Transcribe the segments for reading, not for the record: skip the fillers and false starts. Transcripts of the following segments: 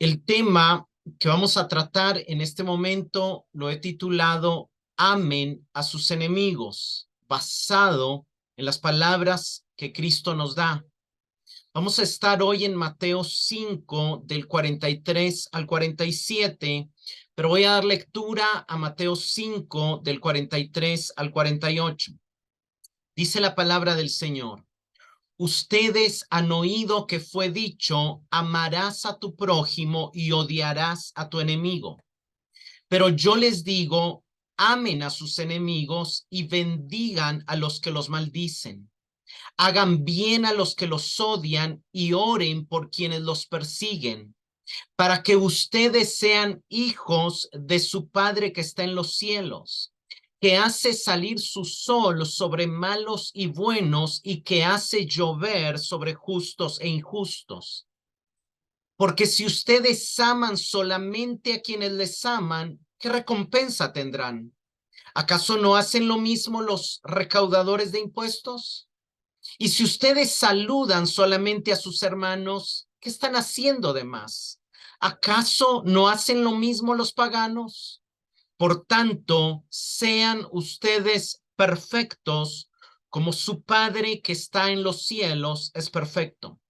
El tema que vamos a tratar en este momento lo he titulado Amen a sus enemigos, basado en las palabras que Cristo nos da. Vamos a estar hoy en Mateo 5, del 43 al 47, pero voy a dar lectura a Mateo 5, del 43 al 48. Dice la palabra del Señor. Ustedes han oído que fue dicho, amarás a tu prójimo y odiarás a tu enemigo. Pero yo les digo, amen a sus enemigos y bendigan a los que los maldicen. Hagan bien a los que los odian y oren por quienes los persiguen, para que ustedes sean hijos de su Padre que está en los cielos, que hace salir su sol sobre malos y buenos y que hace llover sobre justos e injustos. Porque si ustedes aman solamente a quienes les aman, ¿qué recompensa tendrán? ¿Acaso no hacen lo mismo los recaudadores de impuestos? Y si ustedes saludan solamente a sus hermanos, ¿qué están haciendo de más? ¿Acaso no hacen lo mismo los paganos? Por tanto, sean ustedes perfectos como su Padre que está en los cielos es perfecto.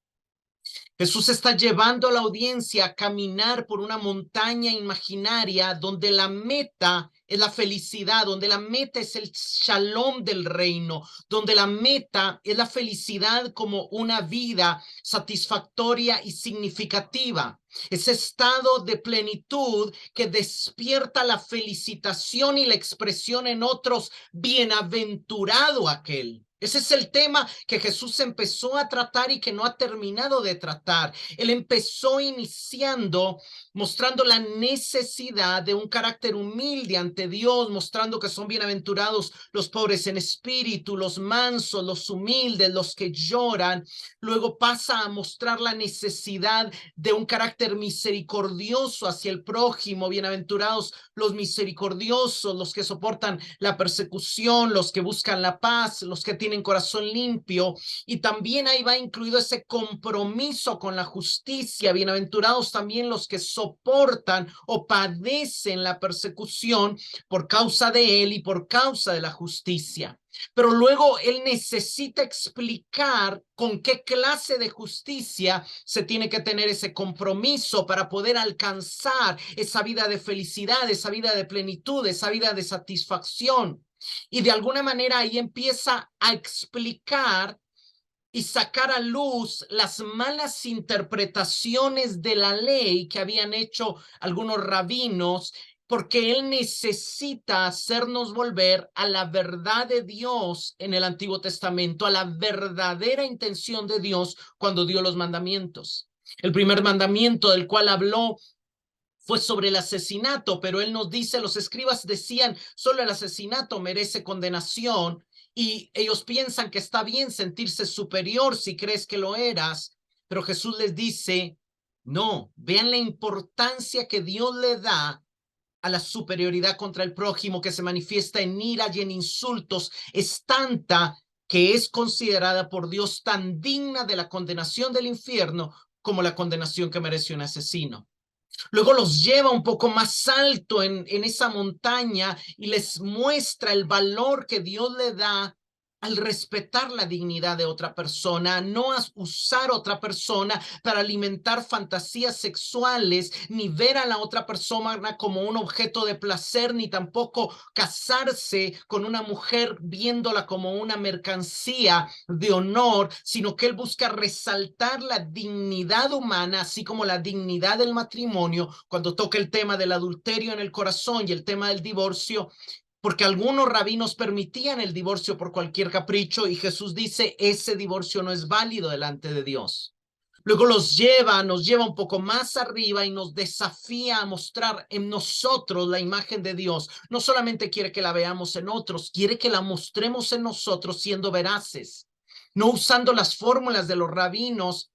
Jesús está llevando a la audiencia a caminar por una montaña imaginaria donde la meta es la felicidad, donde la meta es el shalom del reino, donde la meta es la felicidad como una vida satisfactoria y significativa. Ese estado de plenitud que despierta la felicitación y la expresión en otros, bienaventurado aquel. Ese es el tema que Jesús empezó a tratar y que no ha terminado de tratar. Él empezó iniciando mostrando la necesidad de un carácter humilde ante Dios, mostrando que son bienaventurados los pobres en espíritu, los mansos, los humildes, los que lloran. Luego pasa a mostrar la necesidad de un carácter misericordioso hacia el prójimo. Bienaventurados los misericordiosos, los que soportan la persecución, los que buscan la paz, los que tienen corazón limpio. Y también ahí va incluido ese compromiso con la justicia. Bienaventurados también los que soportan o padecen la persecución por causa de él y por causa de la justicia. Pero luego él necesita explicar con qué clase de justicia se tiene que tener ese compromiso para poder alcanzar esa vida de felicidad, esa vida de plenitud, esa vida de satisfacción. Y de alguna manera ahí empieza a explicar y sacar a luz las malas interpretaciones de la ley que habían hecho algunos rabinos, porque él necesita hacernos volver a la verdad de Dios en el Antiguo Testamento, a la verdadera intención de Dios cuando dio los mandamientos. El primer mandamiento del cual habló fue sobre el asesinato, pero él nos dice, los escribas decían, solo el asesinato merece condenación, y ellos piensan que está bien sentirse superior si crees que lo eras, pero Jesús les dice, no, vean la importancia que Dios le da a la superioridad contra el prójimo, que se manifiesta en ira y en insultos, es tanta que es considerada por Dios tan digna de la condenación del infierno como la condenación que merece un asesino. Luego los lleva un poco más alto en esa montaña y les muestra el valor que Dios le da al respetar la dignidad de otra persona, no a usar otra persona para alimentar fantasías sexuales, ni ver a la otra persona como un objeto de placer, ni tampoco casarse con una mujer viéndola como una mercancía de honor, sino que él busca resaltar la dignidad humana, así como la dignidad del matrimonio, cuando toca el tema del adulterio en el corazón y el tema del divorcio, porque algunos rabinos permitían el divorcio por cualquier capricho y Jesús dice, ese divorcio no es válido delante de Dios. Luego nos lleva un poco más arriba y nos desafía a mostrar en nosotros la imagen de Dios. No solamente quiere que la veamos en otros, quiere que la mostremos en nosotros siendo veraces, no usando las fórmulas de los rabinos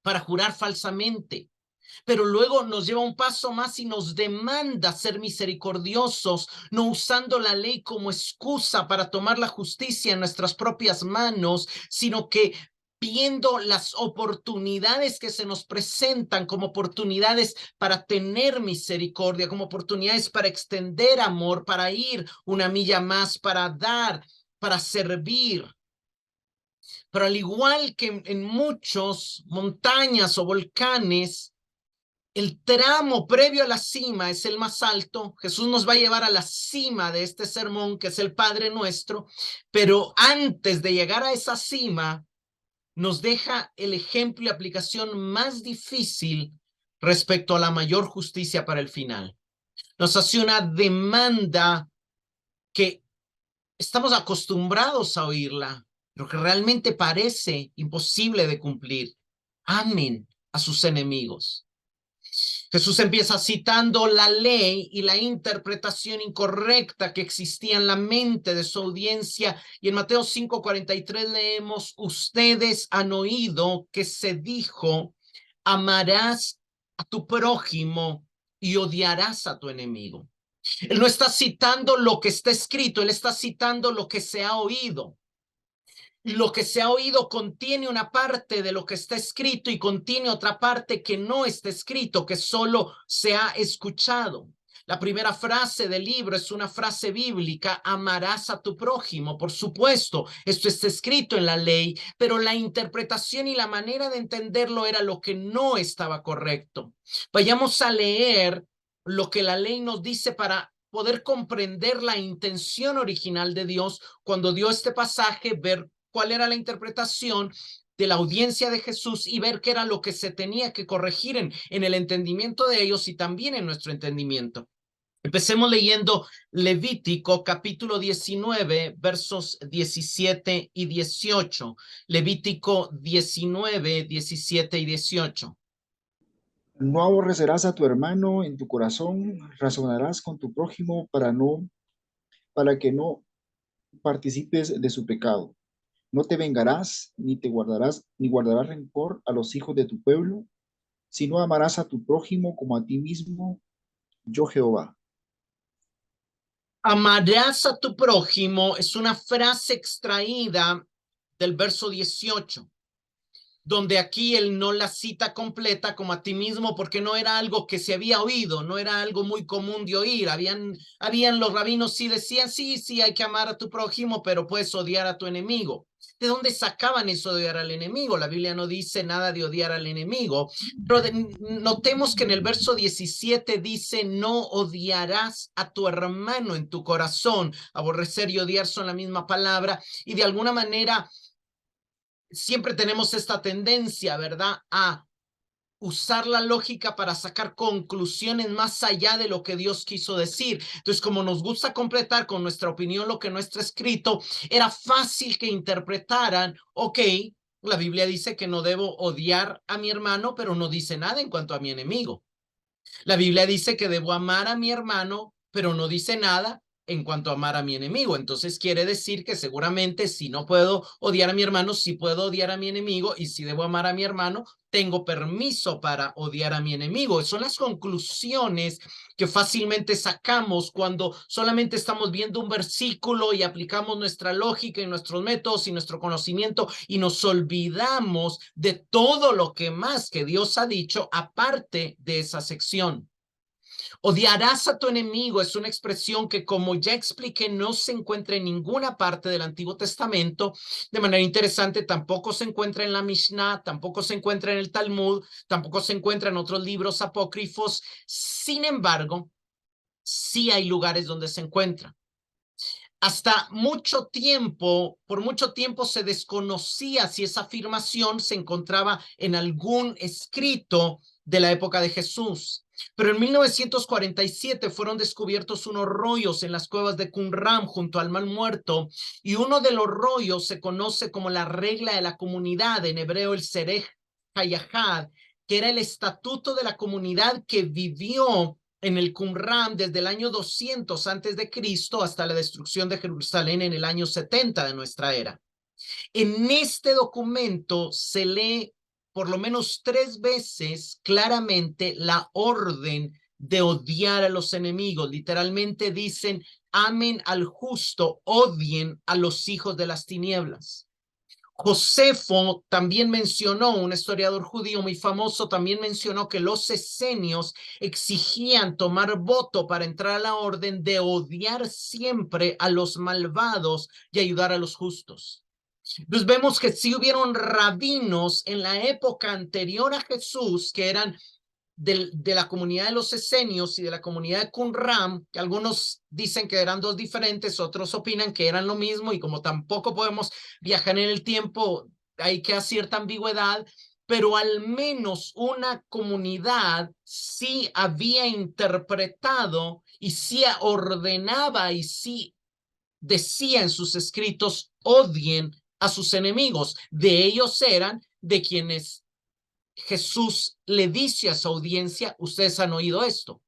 para jurar falsamente. Pero luego nos lleva un paso más y nos demanda ser misericordiosos, no usando la ley como excusa para tomar la justicia en nuestras propias manos, sino que viendo las oportunidades que se nos presentan como oportunidades para tener misericordia, como oportunidades para extender amor, para ir una milla más, para dar, para servir. Pero al igual que en muchas montañas o volcanes, el tramo previo a la cima es el más alto. Jesús nos va a llevar a la cima de este sermón, que es el Padre Nuestro, pero antes de llegar a esa cima, nos deja el ejemplo y aplicación más difícil respecto a la mayor justicia para el final. Nos hace una demanda que estamos acostumbrados a oírla, pero que realmente parece imposible de cumplir. Amen a sus enemigos. Jesús empieza citando la ley y la interpretación incorrecta que existía en la mente de su audiencia. Y en Mateo 5:43 leemos, ustedes han oído que se dijo, amarás a tu prójimo y odiarás a tu enemigo. Él no está citando lo que está escrito, él está citando lo que se ha oído. Lo que se ha oído contiene una parte de lo que está escrito y contiene otra parte que no está escrito, que solo se ha escuchado. La primera frase del libro es una frase bíblica, amarás a tu prójimo. Por supuesto, esto está escrito en la ley, pero la interpretación y la manera de entenderlo era lo que no estaba correcto. Vayamos a leer lo que la ley nos dice para poder comprender la intención original de Dios cuando dio este pasaje, ver cuál era la interpretación de la audiencia de Jesús y ver qué era lo que se tenía que corregir en el entendimiento de ellos y también en nuestro entendimiento. Empecemos leyendo Levítico capítulo 19, versos 17 y 18. Levítico 19, 17 y 18. No aborrecerás a tu hermano en tu corazón, razonarás con tu prójimo para que no participes de su pecado. No te vengarás, ni guardarás rencor a los hijos de tu pueblo, sino amarás a tu prójimo como a ti mismo, yo Jehová. Amarás a tu prójimo es una frase extraída del verso 18. Donde aquí él no la cita completa como a ti mismo porque no era algo que se había oído, no era algo muy común de oír. Habían los rabinos sí decían, sí, hay que amar a tu prójimo, pero puedes odiar a tu enemigo. ¿De dónde sacaban eso de odiar al enemigo? La Biblia no dice nada de odiar al enemigo, pero notemos que en el verso 17 dice, no odiarás a tu hermano en tu corazón. Aborrecer y odiar son la misma palabra y de alguna manera siempre tenemos esta tendencia, ¿verdad?, a usar la lógica para sacar conclusiones más allá de lo que Dios quiso decir. Entonces, como nos gusta completar con nuestra opinión lo que no está escrito, era fácil que interpretaran, ok, la Biblia dice que no debo odiar a mi hermano, pero no dice nada en cuanto a mi enemigo. La Biblia dice que debo amar a mi hermano, pero no dice nada en cuanto a amar a mi enemigo. Entonces quiere decir que seguramente si no puedo odiar a mi hermano, sí puedo odiar a mi enemigo, y si debo amar a mi hermano, tengo permiso para odiar a mi enemigo. Son las conclusiones que fácilmente sacamos cuando solamente estamos viendo un versículo y aplicamos nuestra lógica y nuestros métodos y nuestro conocimiento y nos olvidamos de todo lo que más que Dios ha dicho aparte de esa sección. Odiarás a tu enemigo es una expresión que, como ya expliqué, no se encuentra en ninguna parte del Antiguo Testamento. De manera interesante, tampoco se encuentra en la Mishnah, tampoco se encuentra en el Talmud, tampoco se encuentra en otros libros apócrifos. Sin embargo, sí hay lugares donde se encuentra. Hasta mucho tiempo, por mucho tiempo se desconocía si esa afirmación se encontraba en algún escrito de la época de Jesús. Pero en 1947 fueron descubiertos unos rollos en las cuevas de Qumran junto al Mar Muerto, y uno de los rollos se conoce como la regla de la comunidad, en hebreo el Serej Hayahad, que era el estatuto de la comunidad que vivió en el Qumran desde el año 200 antes de Cristo hasta la destrucción de Jerusalén en el año 70 de nuestra era. En este documento se lee por lo menos 3 veces claramente la orden de odiar a los enemigos. Literalmente dicen, amen al justo, odien a los hijos de las tinieblas. Josefo también mencionó, un historiador judío muy famoso, también mencionó que los esenios exigían tomar voto para entrar a la orden de odiar siempre a los malvados y ayudar a los justos. Entonces vemos que sí hubieron rabinos en la época anterior a Jesús que eran de la comunidad de los esenios y de la comunidad de Qumran, que algunos dicen que eran dos diferentes, otros opinan que eran lo mismo, y como tampoco podemos viajar en el tiempo, hay que hacer cierta ambigüedad, pero al menos una comunidad sí había interpretado y sí ordenaba y sí decía en sus escritos: odien a sus enemigos. De ellos eran de quienes Jesús le dice a su audiencia: ustedes han oído esto,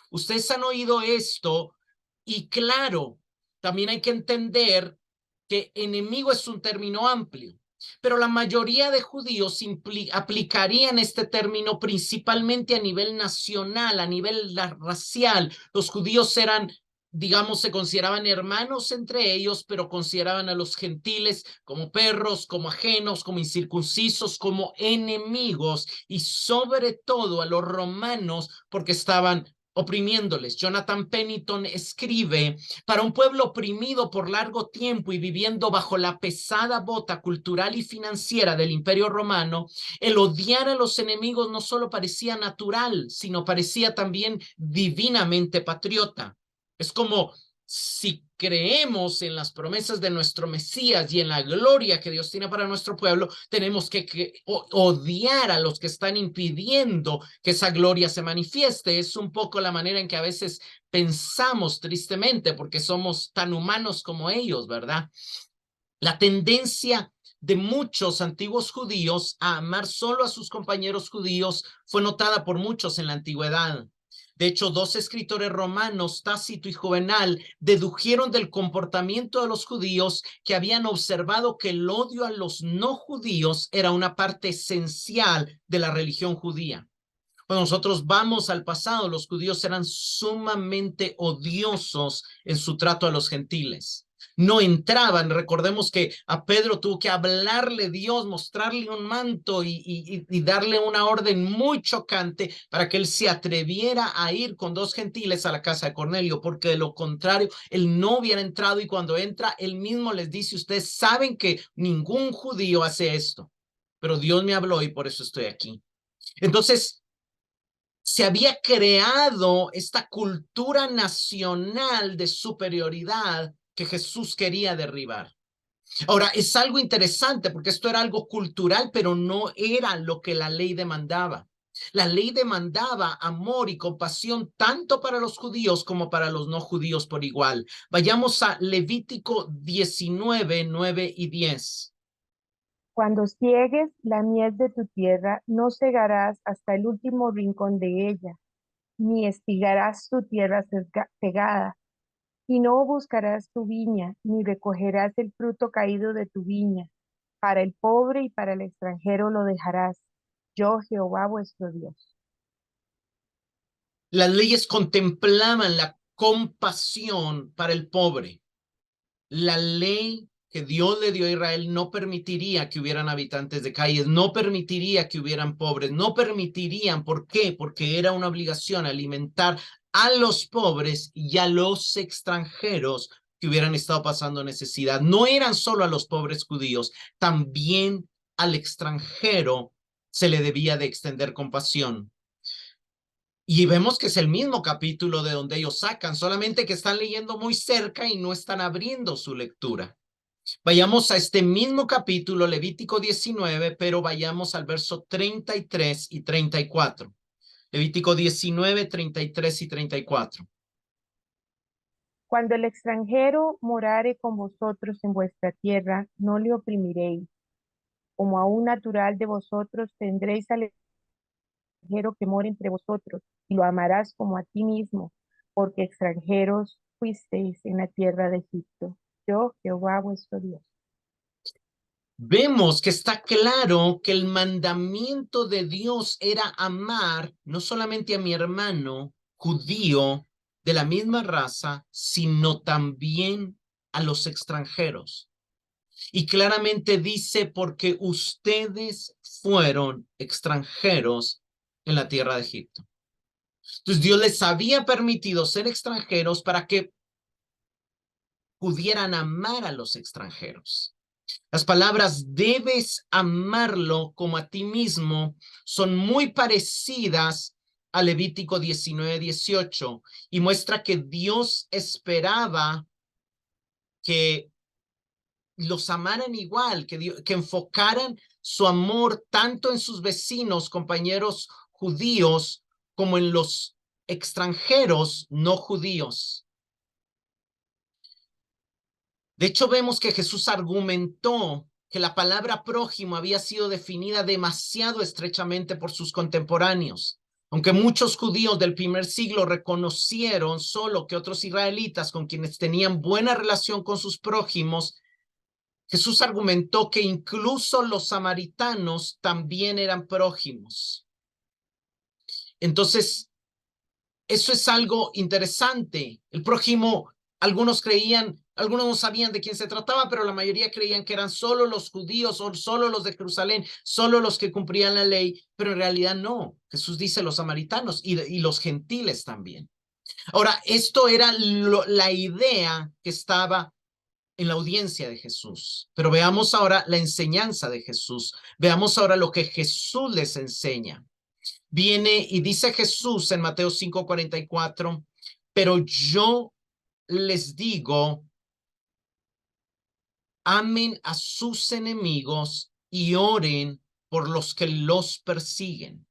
ustedes han oído esto. Y claro, también hay que entender que enemigo es un término amplio, pero la mayoría de judíos aplicarían este término principalmente a nivel nacional, a nivel racial. Los judíos eran, digamos, se consideraban hermanos entre ellos, pero consideraban a los gentiles como perros, como ajenos, como incircuncisos, como enemigos, y sobre todo a los romanos porque estaban oprimiéndoles. Jonathan Pennington escribe: para un pueblo oprimido por largo tiempo y viviendo bajo la pesada bota cultural y financiera del Imperio Romano, el odiar a los enemigos no solo parecía natural, sino parecía también divinamente patriota. Es como si creemos en las promesas de nuestro Mesías y en la gloria que Dios tiene para nuestro pueblo, tenemos que odiar a los que están impidiendo que esa gloria se manifieste. Es un poco la manera en que a veces pensamos, tristemente, porque somos tan humanos como ellos, ¿verdad? La tendencia de muchos antiguos judíos a amar solo a sus compañeros judíos fue notada por muchos en la antigüedad. De hecho, dos escritores romanos, Tácito y Juvenal, dedujeron del comportamiento de los judíos que habían observado que el odio a los no judíos era una parte esencial de la religión judía. Cuando nosotros vamos al pasado, los judíos eran sumamente odiosos en su trato a los gentiles. No entraban. Recordemos que a Pedro tuvo que hablarle Dios, mostrarle un manto y darle una orden muy chocante para que él se atreviera a ir con dos gentiles a la casa de Cornelio, porque de lo contrario, él no hubiera entrado. Y cuando entra, él mismo les dice: ustedes saben que ningún judío hace esto, pero Dios me habló y por eso estoy aquí. Entonces, se había creado esta cultura nacional de superioridad que Jesús quería derribar. Ahora, es algo interesante porque esto era algo cultural, pero no era lo que la ley demandaba. La ley demandaba amor y compasión tanto para los judíos como para los no judíos por igual. Vayamos a Levítico 19, 9 y 10. Cuando ciegues la mies de tu tierra, no cegarás hasta el último rincón de ella, ni espigarás tu tierra cegada, y no buscarás tu viña, ni recogerás el fruto caído de tu viña. Para el pobre y para el extranjero lo dejarás. Yo, Jehová vuestro Dios. Las leyes contemplaban la compasión para el pobre. La ley que Dios le dio a Israel no permitiría que hubieran habitantes de calles, no permitiría que hubieran pobres, no permitirían. ¿Por qué? Porque era una obligación alimentar a los pobres y a los extranjeros que hubieran estado pasando necesidad. No eran solo a los pobres judíos, también al extranjero se le debía de extender compasión. Y vemos que es el mismo capítulo de donde ellos sacan, solamente que están leyendo muy cerca y no están abriendo su lectura. Vayamos a este mismo capítulo, Levítico 19, pero vayamos al verso 33 y 34. Levítico 19, 33 y 34. Cuando el extranjero morare con vosotros en vuestra tierra, no le oprimiréis. Como a un natural de vosotros tendréis al extranjero que mora entre vosotros, y lo amarás como a ti mismo, porque extranjeros fuisteis en la tierra de Egipto. Yo, Jehová vuestro Dios. Vemos que está claro que el mandamiento de Dios era amar no solamente a mi hermano judío de la misma raza, sino también a los extranjeros. Y claramente dice, porque ustedes fueron extranjeros en la tierra de Egipto. Entonces Dios les había permitido ser extranjeros para que pudieran amar a los extranjeros. Las palabras debes amarlo como a ti mismo son muy parecidas a Levítico 19:18 y muestra que Dios esperaba que los amaran igual, que enfocaran su amor tanto en sus vecinos, compañeros judíos, como en los extranjeros no judíos. De hecho, vemos que Jesús argumentó que la palabra prójimo había sido definida demasiado estrechamente por sus contemporáneos. Aunque muchos judíos del primer siglo reconocieron solo que otros israelitas con quienes tenían buena relación con sus prójimos, Jesús argumentó que incluso los samaritanos también eran prójimos. Entonces, eso es algo interesante. El prójimo, algunos creían, algunos no sabían de quién se trataba, pero la mayoría creían que eran solo los judíos o solo los de Jerusalén, solo los que cumplían la ley, pero en realidad no. Jesús dice los samaritanos y los gentiles también. Ahora, esto era la idea que estaba en la audiencia de Jesús. Pero veamos ahora la enseñanza de Jesús. Veamos ahora lo que Jesús les enseña. Viene y dice Jesús en Mateo 5:44, pero yo les digo, amen a sus enemigos y oren por los que los persiguen.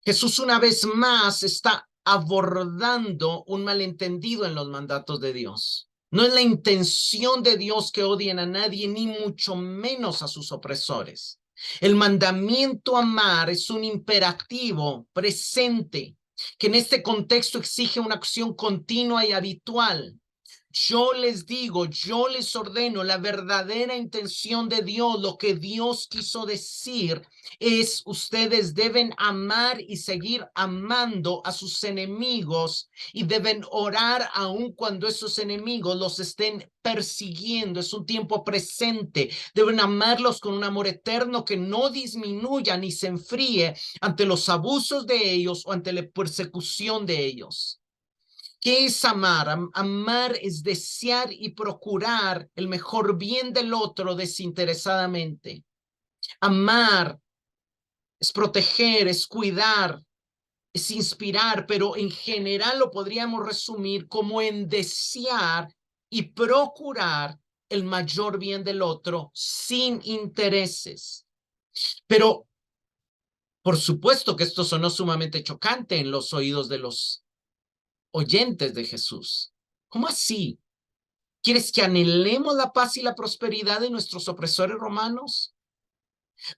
Jesús una vez más está abordando un malentendido en los mandatos de Dios. No es la intención de Dios que odien a nadie, ni mucho menos a sus opresores. El mandamiento amar es un imperativo presente que en este contexto exige una acción continua y habitual. Yo les digo, yo les ordeno la verdadera intención de Dios, lo que Dios quiso decir es ustedes deben amar y seguir amando a sus enemigos y deben orar aun cuando esos enemigos los estén persiguiendo. Es un tiempo presente. Deben amarlos con un amor eterno que no disminuya ni se enfríe ante los abusos de ellos o ante la persecución de ellos. ¿Qué es amar? Amar es desear y procurar el mejor bien del otro desinteresadamente. Amar es proteger, es cuidar, es inspirar, pero en general lo podríamos resumir como en desear y procurar el mayor bien del otro sin intereses. Pero por supuesto que esto sonó sumamente chocante en los oídos de los oyentes de Jesús. ¿Cómo así? ¿Quieres que anhelemos la paz y la prosperidad de nuestros opresores romanos?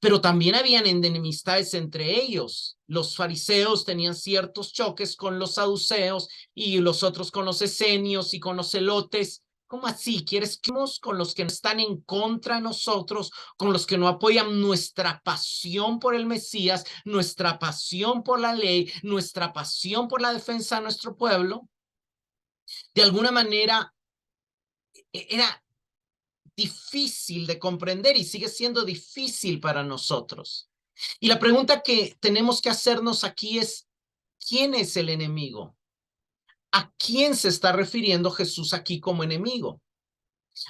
Pero también habían enemistades entre ellos. Los fariseos tenían ciertos choques con los saduceos y los otros con los esenios y con los celotes. ¿Cómo así? ¿Quieres que con los que están en contra de nosotros, con los que no apoyan nuestra pasión por el Mesías, nuestra pasión por la ley, nuestra pasión por la defensa de nuestro pueblo? De alguna manera, era difícil de comprender y sigue siendo difícil para nosotros. Y la pregunta que tenemos que hacernos aquí es, ¿quién es el enemigo? ¿A quién se está refiriendo Jesús aquí como enemigo?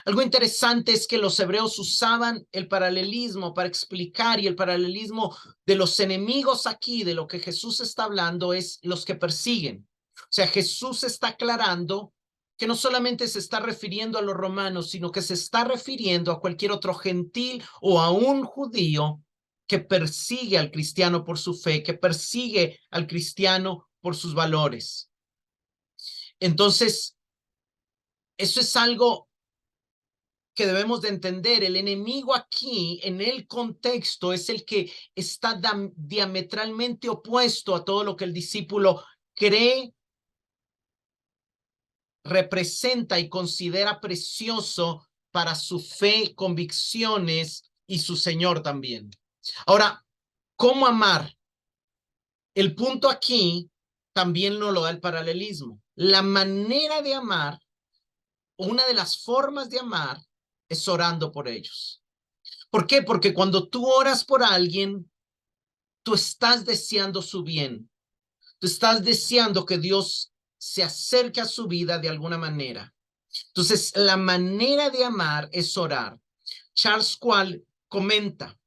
Algo interesante es que los hebreos usaban el paralelismo para explicar, y el paralelismo de los enemigos aquí, de lo que Jesús está hablando, es los que persiguen. O sea, Jesús está aclarando que no solamente se está refiriendo a los romanos, sino que se está refiriendo a cualquier otro gentil o a un judío que persigue al cristiano por su fe, que persigue al cristiano por sus valores. Entonces, eso es algo que debemos de entender. El enemigo aquí, en el contexto, es el que está diametralmente opuesto a todo lo que el discípulo cree, representa y considera precioso para su fe, convicciones y su Señor también. Ahora, ¿cómo amar? El punto aquí también nos lo da el paralelismo. La manera de amar, una de las formas de amar, es orando por ellos. ¿Por qué? Porque cuando tú oras por alguien, tú estás deseando su bien. Tú estás deseando que Dios se acerque a su vida de alguna manera. Entonces, la manera de amar es orar. Charles Quall comenta,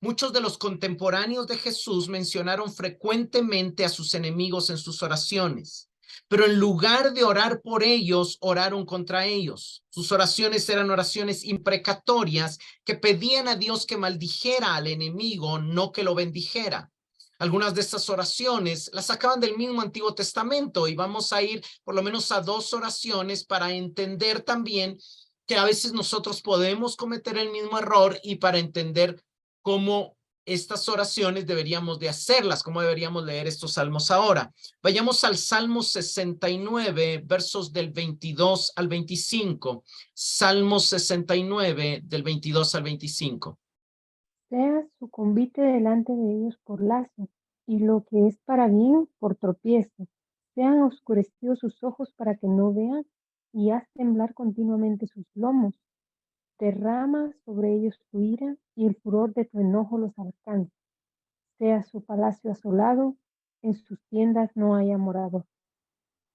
muchos de los contemporáneos de Jesús mencionaron frecuentemente a sus enemigos en sus oraciones, pero en lugar de orar por ellos, oraron contra ellos. Sus oraciones eran oraciones imprecatorias que pedían a Dios que maldijera al enemigo, no que lo bendijera. Algunas de estas oraciones las sacaban del mismo Antiguo Testamento y vamos a ir por lo menos a 2 oraciones para entender también que a veces nosotros podemos cometer el mismo error y para entender cómo estas oraciones deberíamos de hacerlas, cómo deberíamos leer estos salmos ahora. Vayamos al Salmo 69, versos del 22 al 25. Salmo 69, del 22 al 25. Sea su convite delante de ellos por lazo, y lo que es para bien por tropiezo. Sean oscurecidos sus ojos para que no vean, y haz temblar continuamente sus lomos. Derrama sobre ellos tu ira, y el furor de tu enojo los alcance. Sea su palacio asolado, en sus tiendas no haya morado.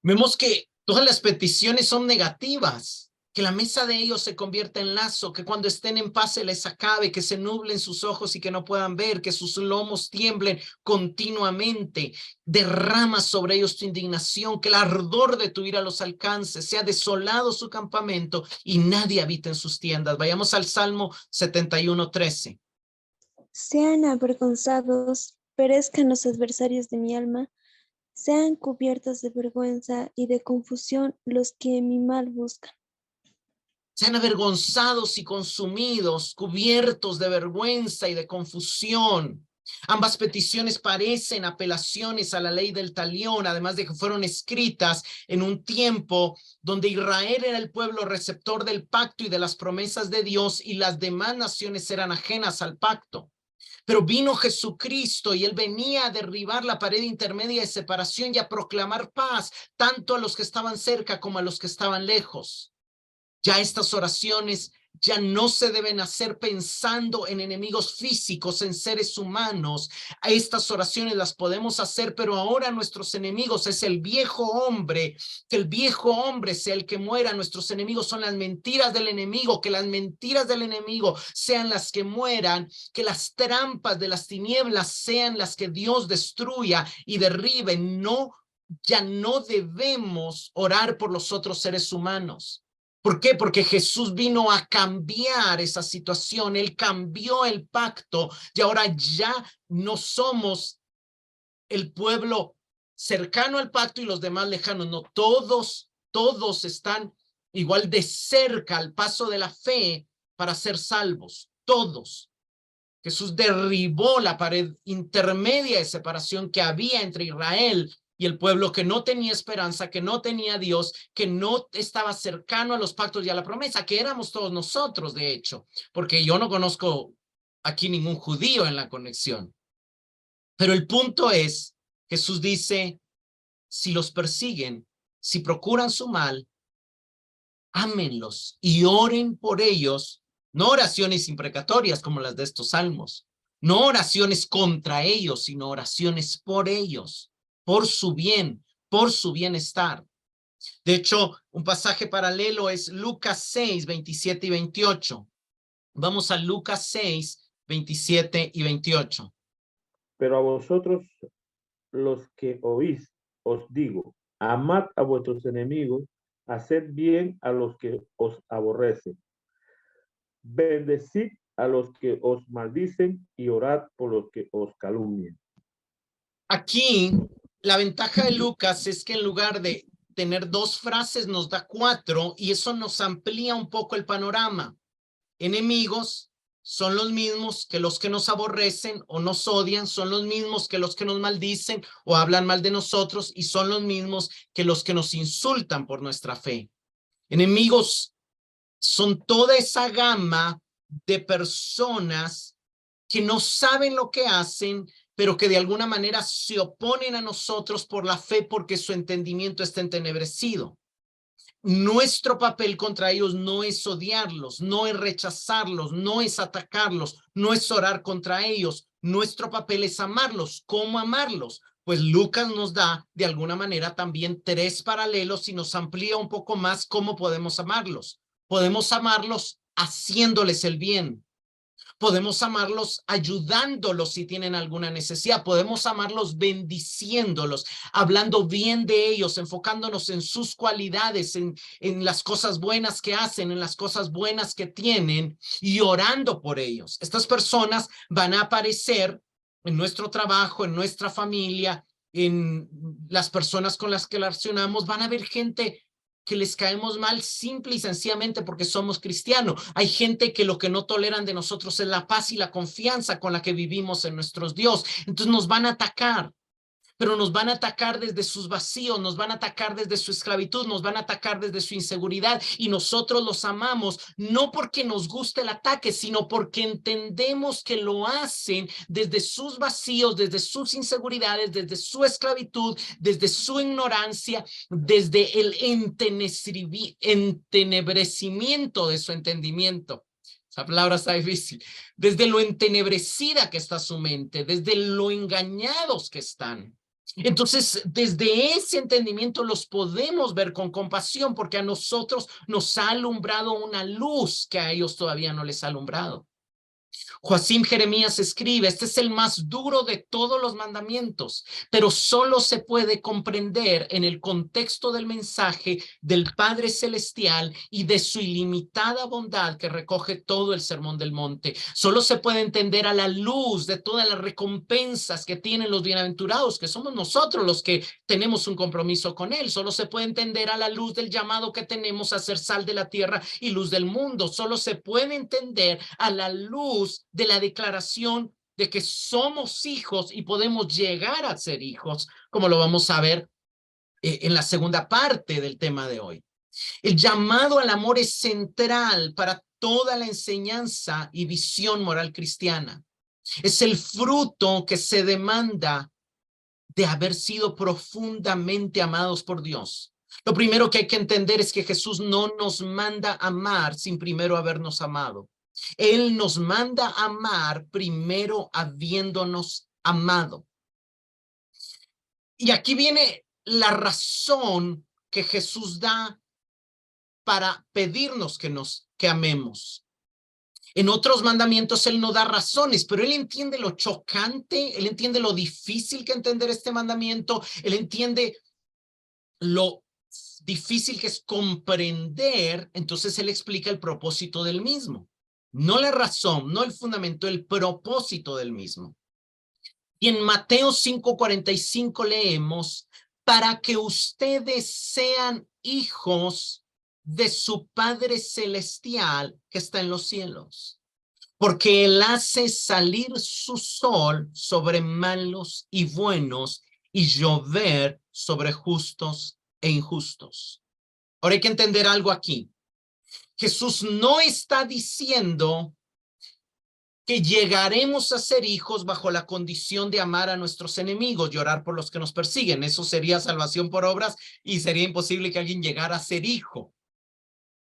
Vemos que todas las peticiones son negativas. Que la mesa de ellos se convierta en lazo, que cuando estén en paz se les acabe, que se nublen sus ojos y que no puedan ver, que sus lomos tiemblen continuamente. Derrama sobre ellos tu indignación, que el ardor de tu ira los alcance, sea desolado su campamento y nadie habite en sus tiendas. Vayamos al Salmo 71:13. Sean avergonzados, perezcan los adversarios de mi alma, sean cubiertos de vergüenza y de confusión los que mi mal buscan. Sean avergonzados y consumidos, cubiertos de vergüenza y de confusión. Ambas peticiones parecen apelaciones a la ley del talión, además de que fueron escritas en un tiempo donde Israel era el pueblo receptor del pacto y de las promesas de Dios y las demás naciones eran ajenas al pacto. Pero vino Jesucristo y él venía a derribar la pared intermedia de separación y a proclamar paz, tanto a los que estaban cerca como a los que estaban lejos. Ya estas oraciones ya no se deben hacer pensando en enemigos físicos, en seres humanos. Estas oraciones las podemos hacer, pero ahora nuestros enemigos es el viejo hombre, que el viejo hombre sea el que muera. Nuestros enemigos son las mentiras del enemigo, que las mentiras del enemigo sean las que mueran, que las trampas de las tinieblas sean las que Dios destruya y derribe. No, ya no debemos orar por los otros seres humanos. ¿Por qué? Porque Jesús vino a cambiar esa situación, él cambió el pacto y ahora ya no somos el pueblo cercano al pacto y los demás lejanos, no, todos están igual de cerca al paso de la fe para ser salvos, todos. Jesús derribó la pared intermedia de separación que había entre Israel y el pueblo que no tenía esperanza, que no tenía Dios, que no estaba cercano a los pactos y a la promesa, que éramos todos nosotros, de hecho, porque yo no conozco aquí ningún judío en la conexión. Pero el punto es, Jesús dice, si los persiguen, si procuran su mal, ámenlos y oren por ellos, no oraciones imprecatorias como las de estos salmos, no oraciones contra ellos, sino oraciones por ellos, por su bien, por su bienestar. De hecho, un pasaje paralelo es Lucas 6, 27 y 28. Vamos a Lucas 6, 27 y 28. Pero a vosotros, los que oís, os digo, amad a vuestros enemigos, haced bien a los que os aborrecen, bendecid a los que os maldicen y orad por los que os calumnian. Aquí, la ventaja de Lucas es que en lugar de tener 2 frases nos da 4 y eso nos amplía un poco el panorama. Enemigos son los mismos que los que nos aborrecen o nos odian, son los mismos que los que nos maldicen o hablan mal de nosotros y son los mismos que los que nos insultan por nuestra fe. Enemigos son toda esa gama de personas que no saben lo que hacen, pero que de alguna manera se oponen a nosotros por la fe porque su entendimiento está entenebrecido. nuestro papel contra ellos no es odiarlos, no es rechazarlos, no es atacarlos, no es orar contra ellos. Nuestro papel es amarlos. ¿Cómo amarlos? Pues Lucas nos da de alguna manera también 3 paralelos y nos amplía un poco más cómo podemos amarlos. Podemos amarlos haciéndoles el bien. Podemos amarlos ayudándolos si tienen alguna necesidad. Podemos amarlos bendiciéndolos, hablando bien de ellos, enfocándonos en sus cualidades, en las cosas buenas que hacen, en las cosas buenas que tienen y orando por ellos. Estas personas van a aparecer en nuestro trabajo, en nuestra familia, en las personas con las que relacionamos. Van a haber gente que les caemos mal simple y sencillamente porque somos cristianos. Hay gente que lo que no toleran de nosotros es la paz y la confianza con la que vivimos en nuestro Dios. Entonces nos van a atacar, pero nos van a atacar desde sus vacíos, nos van a atacar desde su esclavitud, nos van a atacar desde su inseguridad y nosotros los amamos, no porque nos guste el ataque, sino porque entendemos que lo hacen desde sus vacíos, desde sus inseguridades, desde su esclavitud, desde su ignorancia, desde el entenebrecimiento de su entendimiento. Esa palabra está difícil. Desde lo entenebrecida que está su mente, desde lo engañados que están. Entonces, desde ese entendimiento los podemos ver con compasión porque a nosotros nos ha alumbrado una luz que a ellos todavía no les ha alumbrado. Joacim Jeremías escribe, este es el más duro de todos los mandamientos, pero solo se puede comprender en el contexto del mensaje del Padre Celestial y de su ilimitada bondad que recoge todo el Sermón del Monte. Solo se puede entender a la luz de todas las recompensas que tienen los bienaventurados, que somos nosotros los que tenemos un compromiso con Él. Solo se puede entender a la luz del llamado que tenemos a ser sal de la tierra y luz del mundo. Solo se puede entender a la luz de la declaración de que somos hijos y podemos llegar a ser hijos, como lo vamos a ver en la segunda parte del tema de hoy. El llamado al amor es central para toda la enseñanza y visión moral cristiana. Es el fruto que se demanda de haber sido profundamente amados por Dios. Lo primero que hay que entender es que Jesús no nos manda amar sin primero habernos amado. Él nos manda amar primero habiéndonos amado. Y aquí viene la razón que Jesús da para pedirnos que amemos. En otros mandamientos Él no da razones, pero Él entiende lo chocante, Él entiende lo difícil que entender este mandamiento, Él entiende lo difícil que es comprender, entonces Él explica el propósito del mismo. No la razón, no el fundamento, el propósito del mismo. Y en Mateo 5:45 leemos, para que ustedes sean hijos de su Padre Celestial que está en los cielos. Porque Él hace salir su sol sobre malos y buenos y llover sobre justos e injustos. Ahora hay que entender algo aquí. Jesús no está diciendo que llegaremos a ser hijos bajo la condición de amar a nuestros enemigos y orar por los que nos persiguen. Eso sería salvación por obras y sería imposible que alguien llegara a ser hijo.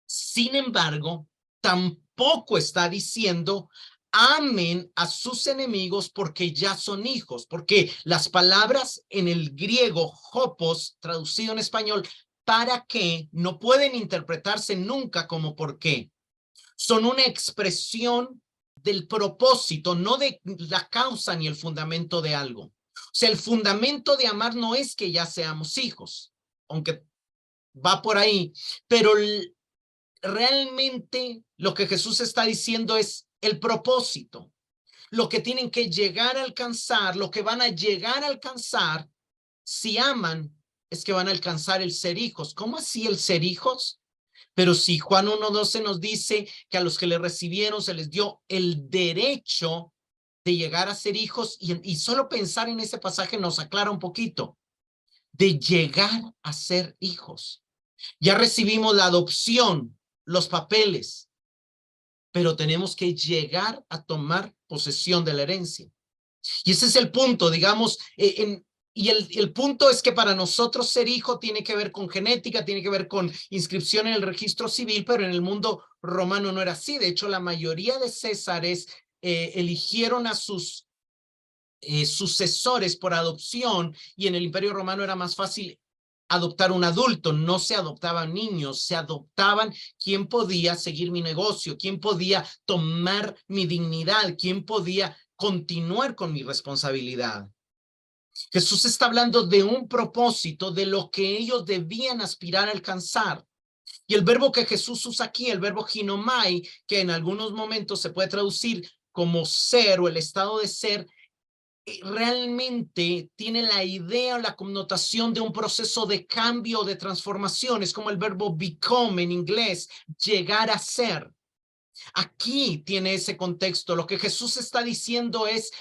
Sin embargo, tampoco está diciendo amen a sus enemigos porque ya son hijos, porque las palabras en el griego hopos, traducido en español, para qué, no pueden interpretarse nunca como por qué. Son una expresión del propósito, no de la causa ni el fundamento de algo. O sea, el fundamento de amar no es que ya seamos hijos, aunque va por ahí, pero realmente lo que Jesús está diciendo es el propósito. Lo que tienen que llegar a alcanzar, lo que van a llegar a alcanzar, si aman, es que van a alcanzar el ser hijos. ¿Cómo así el ser hijos? Pero si Juan 1:12 nos dice que a los que le recibieron se les dio el derecho de llegar a ser hijos, y solo pensar en ese pasaje nos aclara un poquito, de llegar a ser hijos. Ya recibimos la adopción, los papeles, pero tenemos que llegar a tomar posesión de la herencia. Y ese es el punto, digamos, Y el punto es que para nosotros ser hijo tiene que ver con genética, tiene que ver con inscripción en el registro civil, pero en el mundo romano no era así. De hecho, la mayoría de césares eligieron a sus sucesores por adopción, y en el Imperio Romano era más fácil adoptar un adulto, no se adoptaban niños, se adoptaban quien podía seguir mi negocio, quien podía tomar mi dignidad, quien podía continuar con mi responsabilidad. Jesús está hablando de un propósito, de lo que ellos debían aspirar a alcanzar. Y el verbo que Jesús usa aquí, el verbo ginomai, que en algunos momentos se puede traducir como ser o el estado de ser, realmente tiene la idea o la connotación de un proceso de cambio, de transformación. Es como el verbo become en inglés, llegar a ser. Aquí tiene ese contexto. Lo que Jesús está diciendo es: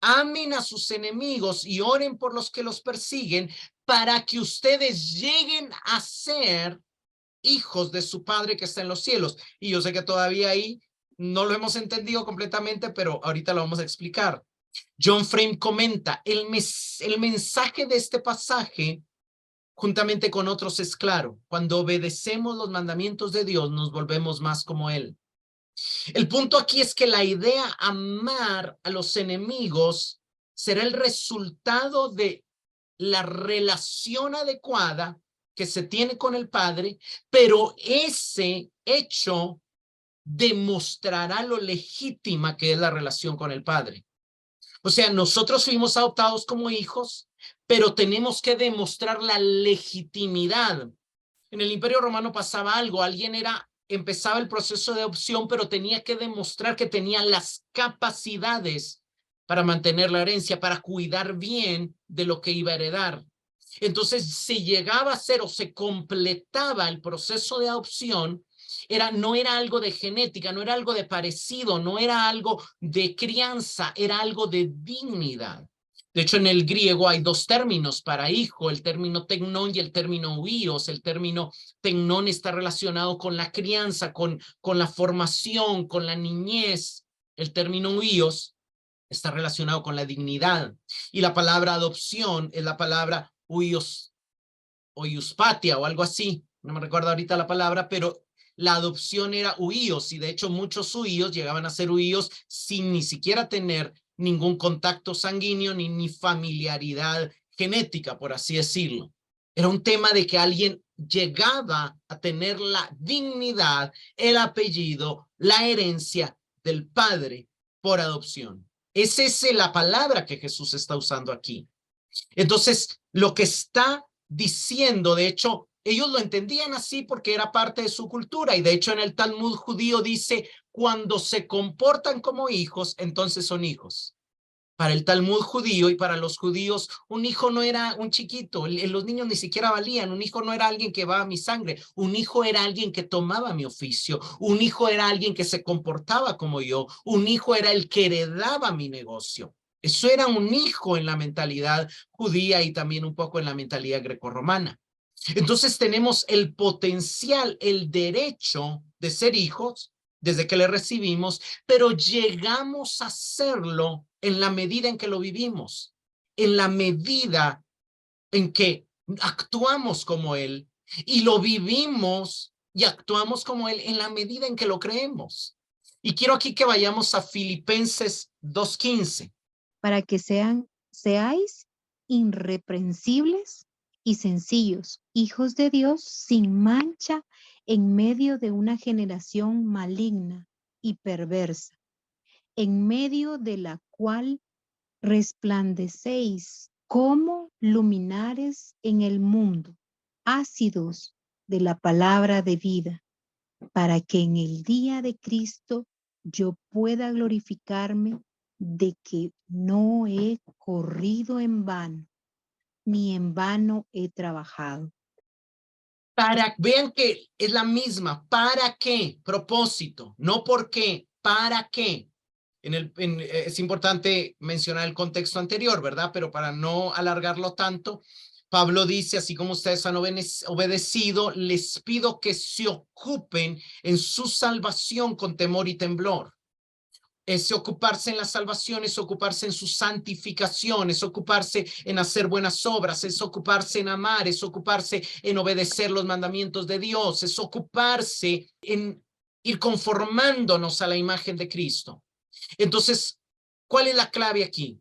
amen a sus enemigos y oren por los que los persiguen, para que ustedes lleguen a ser hijos de su Padre que está en los cielos. Y yo sé que todavía ahí no lo hemos entendido completamente, pero ahorita lo vamos a explicar. John Frame comenta, el mensaje de este pasaje, juntamente con otros, es claro: cuando obedecemos los mandamientos de Dios, nos volvemos más como Él. El punto aquí es que la idea amar a los enemigos será el resultado de la relación adecuada que se tiene con el Padre, pero ese hecho demostrará lo legítima que es la relación con el Padre. O sea, nosotros fuimos adoptados como hijos, pero tenemos que demostrar la legitimidad. En el Imperio Romano pasaba algo: empezaba el proceso de adopción, pero tenía que demostrar que tenía las capacidades para mantener la herencia, para cuidar bien de lo que iba a heredar. Entonces, si llegaba a ser o se completaba el proceso de adopción, no era algo de genética, no era algo de parecido, no era algo de crianza, era algo de dignidad. De hecho, en el griego hay dos términos para hijo, el término tecnón y el término huíos. El término tecnón está relacionado con la crianza, con la formación, con la niñez. El término huíos está relacionado con la dignidad. Y la palabra adopción es la palabra huios o iuspatia o algo así. No me recuerdo ahorita la palabra, pero la adopción era huíos, y de hecho muchos huíos llegaban a ser huíos sin ni siquiera tener ningún contacto sanguíneo ni familiaridad genética, por así decirlo. Era un tema de que alguien llegaba a tener la dignidad, el apellido, la herencia del padre por adopción. Esa es la palabra que Jesús está usando aquí. Entonces, lo que está diciendo, de hecho, ellos lo entendían así porque era parte de su cultura, y de hecho en el Talmud judío dice: cuando se comportan como hijos, entonces son hijos. Para el Talmud judío y para los judíos, un hijo no era un chiquito, los niños ni siquiera valían. Un hijo no era alguien que va a mi sangre, un hijo era alguien que tomaba mi oficio, un hijo era alguien que se comportaba como yo, un hijo era el que heredaba mi negocio. Eso era un hijo en la mentalidad judía y también un poco en la mentalidad grecorromana. Entonces tenemos el potencial, el derecho de ser hijos desde que le recibimos, pero llegamos a serlo en la medida en que lo vivimos, en la medida en que actuamos como Él, y lo vivimos y actuamos como Él en la medida en que lo creemos. Y quiero aquí que vayamos a Filipenses 2:15. Para que seáis irreprensibles y sencillos, hijos de Dios sin mancha en medio de una generación maligna y perversa, en medio de la cual resplandecéis como luminares en el mundo, ácidos de la palabra de vida, para que en el día de Cristo yo pueda glorificarme de que no he corrido en vano, ni en vano he trabajado. Vean que es la misma. ¿Para qué? Propósito, no por qué. ¿Para qué? Es importante mencionar el contexto anterior, ¿verdad? Pero para no alargarlo tanto, Pablo dice: así como ustedes han obedecido, les pido que se ocupen en su salvación con temor y temblor. Es ocuparse en la salvación, es ocuparse en su santificación, es ocuparse en hacer buenas obras, es ocuparse en amar, es ocuparse en obedecer los mandamientos de Dios, es ocuparse en ir conformándonos a la imagen de Cristo. Entonces, ¿cuál es la clave aquí?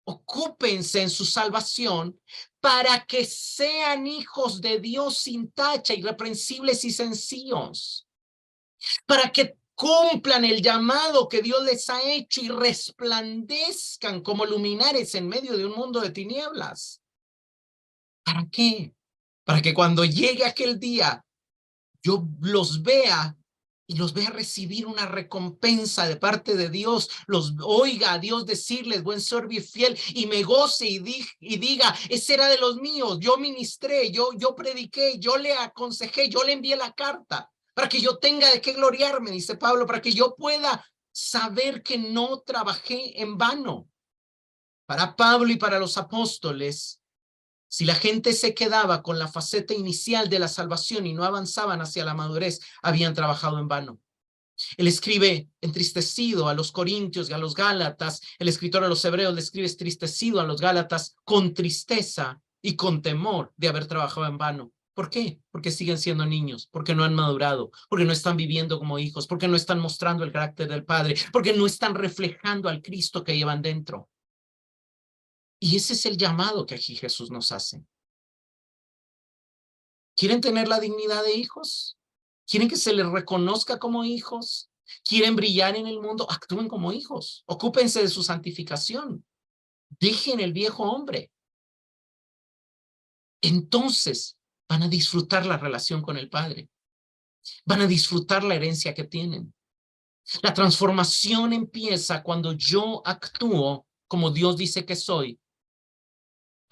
Ocúpense en su salvación para que sean hijos de Dios sin tacha, irreprensibles y sencillos, para que cumplan el llamado que Dios les ha hecho y resplandezcan como luminares en medio de un mundo de tinieblas. ¿Para qué? Para que cuando llegue aquel día, yo los vea y los vea recibir una recompensa de parte de Dios, los oiga a Dios decirles, buen siervo y fiel, y me goce y diga, ese era de los míos, yo ministré, yo prediqué, yo le aconsejé, yo le envié la carta, para que yo tenga de qué gloriarme, dice Pablo, para que yo pueda saber que no trabajé en vano. Para Pablo y para los apóstoles, si la gente se quedaba con la faceta inicial de la salvación y no avanzaban hacia la madurez, habían trabajado en vano. Él escribe entristecido a los corintios y a los gálatas. El escritor a los hebreos le escribe entristecido a los gálatas con tristeza y con temor de haber trabajado en vano. ¿Por qué? Porque siguen siendo niños, porque no han madurado, porque no están viviendo como hijos, porque no están mostrando el carácter del Padre, porque no están reflejando al Cristo que llevan dentro. Y ese es el llamado que aquí Jesús nos hace. ¿Quieren tener la dignidad de hijos? ¿Quieren que se les reconozca como hijos? ¿Quieren brillar en el mundo? Actúen como hijos. Ocúpense de su santificación. Dejen el viejo hombre. Entonces van a disfrutar la relación con el Padre. Van a disfrutar la herencia que tienen. La transformación empieza cuando yo actúo como Dios dice que soy,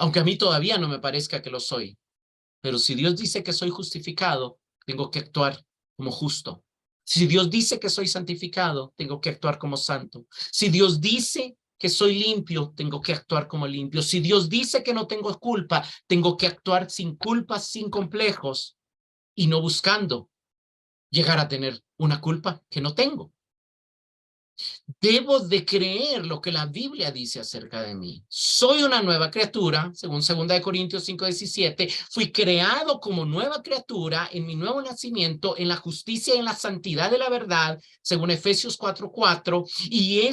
aunque a mí todavía no me parezca que lo soy. Pero si Dios dice que soy justificado, tengo que actuar como justo. Si Dios dice que soy santificado, tengo que actuar como santo. Si Dios dice que soy limpio, tengo que actuar como limpio. Si Dios dice que no tengo culpa, tengo que actuar sin culpas, sin complejos y no buscando llegar a tener una culpa que no tengo. Debo de creer lo que la Biblia dice acerca de mí. Soy una nueva criatura, según 2 Corintios 5:17. Fui creado como nueva criatura en mi nuevo nacimiento, en la justicia y en la santidad de la verdad, según Efesios 4:4. Y